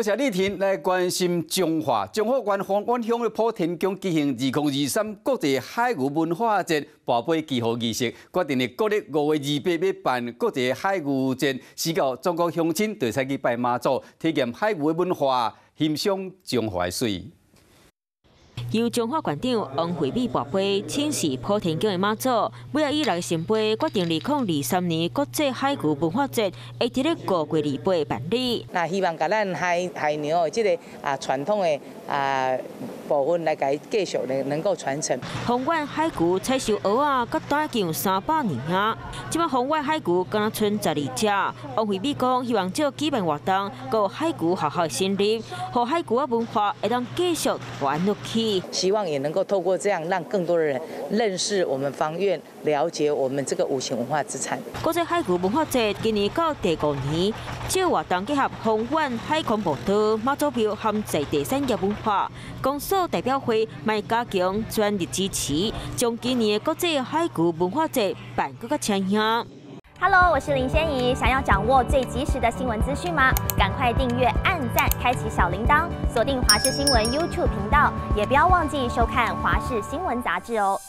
多谢丽婷来关心中华县丰原乡的普天宫举行2023国际海渔文化节跋杯祈福仪式，决定伫国历5月28日要办国际海渔节，使到全国乡亲都使去拜妈祖，体验海渔的文化，欣赏中华的水。 由中华县长王惠美跋杯请示普天宫的妈祖，尾仔以来圣杯决定2023年国际海渔文化节会伫咧5月28日办理。那希望甲咱海牛的这个传统的部分来甲伊继续能够传承。丰原海渔采收蚵仔，甲大江300年啊！即摆丰原海渔敢若剩12只。王惠美讲，希望这举办活动，有海渔好好成立，互海渔文化会当继续传落去。 希望也能够透过这样，让更多的人认识我们芳苑，了解我们这个无形文化资产。国际海渔文化节今年到第5年，这活动结合丰原海空步道、妈祖庙和在地产业文化，公所代表会卖加强全力支持，将今年的国际海渔文化节办更加抢眼。 Hello， 我是林仙怡。想要掌握最及时的新闻资讯吗？赶快订阅、按赞、开启小铃铛，锁定华视新闻 YouTube 频道，也不要忘记收看《华视新闻》杂志哦。